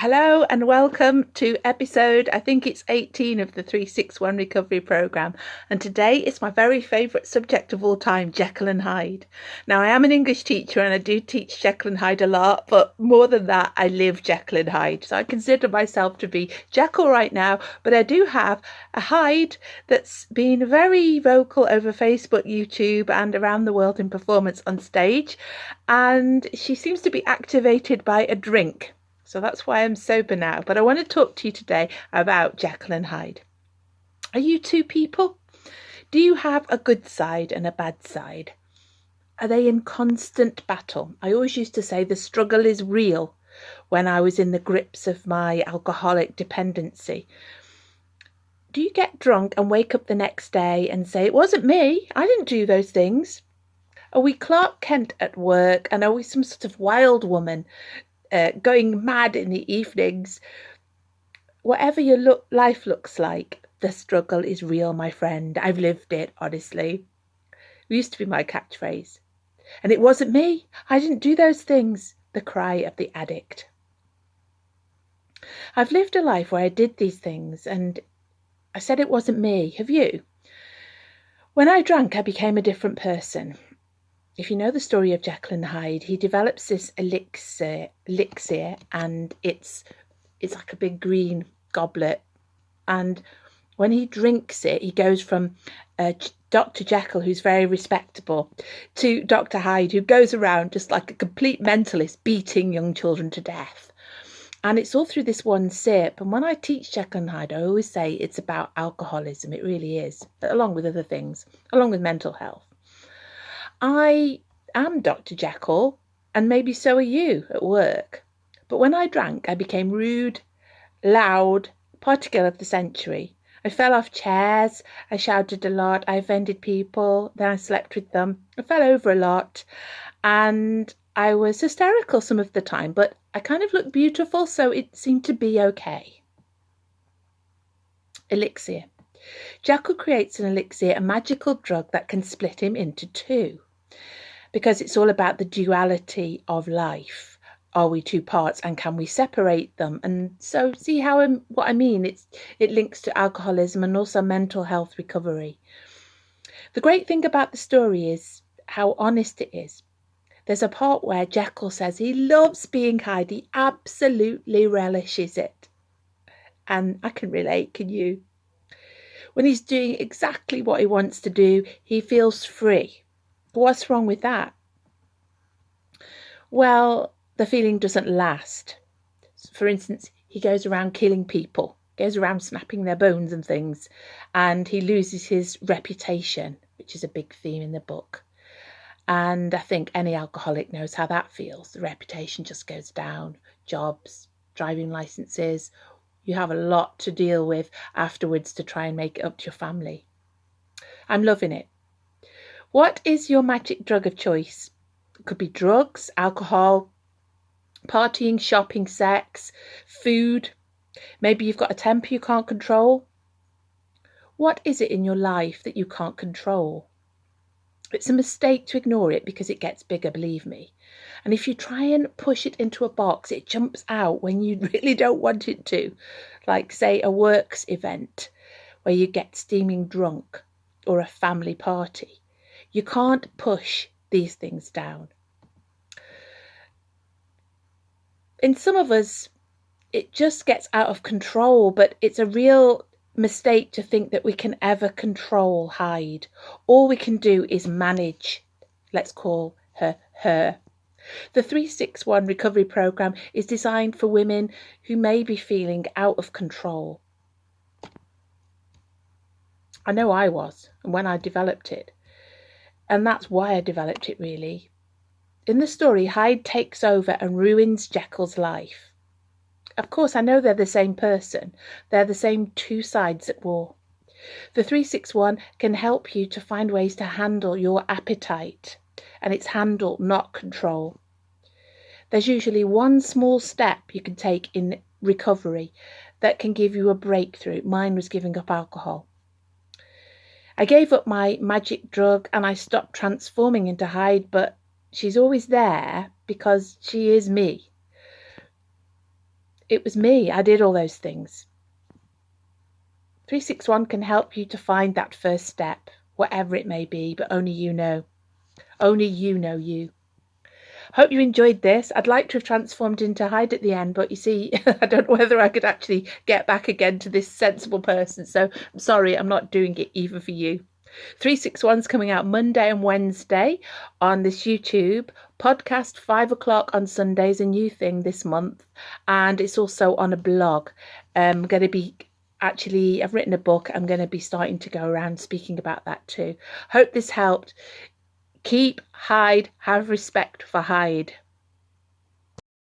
Hello and welcome to episode, I think it's 18 of the 361 Recovery Programme. And today is my very favourite subject of all time, Jekyll and Hyde. Now, I am an English teacher and I do teach Jekyll and Hyde a lot, but more than that, I live Jekyll and Hyde. So I consider myself to be Jekyll right now, but I do have a Hyde that's been very vocal over Facebook, YouTube and around the world in performance on stage. And she seems to be activated by a drink. So that's why I'm sober now. But I want to talk to you today about Jekyll and Hyde. Are you two people? Do you have a good side and a bad side? Are they in constant battle? I always used to say the struggle is real when I was in the grips of my alcoholic dependency. Do you get drunk and wake up the next day and say, it wasn't me, I didn't do those things? Are we Clark Kent at work and are we some sort of wild woman going mad in the evenings? Whatever your life looks like, the struggle is real, my friend. I've lived it, honestly. It used to be my catchphrase. And it wasn't me. I didn't do those things. The cry of the addict. I've lived a life where I did these things and I said it wasn't me. Have you? When I drank, I became a different person. If you know the story of Jekyll and Hyde, he develops this elixir and it's like a big green goblet. And when he drinks it, he goes from Dr. Jekyll, who's very respectable, to Dr. Hyde, who goes around just like a complete mentalist, beating young children to death. And it's all through this one sip. And when I teach Jekyll and Hyde, I always say it's about alcoholism. It really is, along with other things, along with mental health. I am Dr. Jekyll, and maybe so are you at work. But when I drank, I became rude, loud, party girl of the century. I fell off chairs, I shouted a lot, I offended people, then I slept with them. I fell over a lot, and I was hysterical some of the time, but I kind of looked beautiful, so it seemed to be okay. Elixir. Jekyll creates an elixir, a magical drug that can split him into two. Because it's all about the duality of life. Are we two parts and can we separate them? And so see what I mean? It links to alcoholism and also mental health recovery. The great thing about the story is how honest it is. There's a part where Jekyll says he loves being Hyde. He absolutely relishes it. And I can relate, can you? When he's doing exactly what he wants to do, he feels free. What's wrong with that? Well, the feeling doesn't last. For instance, he goes around killing people, goes around snapping their bones and things, and he loses his reputation, which is a big theme in the book. And I think any alcoholic knows how that feels. The reputation just goes down. Jobs, driving licenses. You have a lot to deal with afterwards to try and make it up to your family. I'm loving it. What is your magic drug of choice? It could be drugs, alcohol, partying, shopping, sex, food. Maybe you've got a temper you can't control. What is it in your life that you can't control? It's a mistake to ignore it because it gets bigger, believe me. And if you try and push it into a box, it jumps out when you really don't want it to. Like, say, a works event where you get steaming drunk or a family party. You can't push these things down. In some of us, it just gets out of control, but it's a real mistake to think that we can ever control Hyde. All we can do is manage. Let's call her. The 361 Recovery Programme is designed for women who may be feeling out of control. I know I was, and when I developed it. And that's why I developed it, really. In the story, Hyde takes over and ruins Jekyll's life. Of course, I know they're the same person. They're the same two sides at war. The 361 can help you to find ways to handle your appetite. And it's handle, not control. There's usually one small step you can take in recovery that can give you a breakthrough. Mine was giving up alcohol. I gave up my magic drug and I stopped transforming into Hyde, but she's always there because she is me. It was me. I did all those things. 361 can help you to find that first step, whatever it may be, but only you know. Only you know you. Hope you enjoyed this. I'd like to have transformed into Hyde at the end, but you see, I don't know whether I could actually get back again to this sensible person. So I'm sorry, I'm not doing it even for you. 361's coming out Monday and Wednesday on this YouTube podcast, 5 o'clock on Sundays, a new thing this month. And it's also on a blog. I'm going to be I've written a book. I'm going to be starting to go around speaking about that too. Hope this helped. Keep Hyde, have respect for Hyde.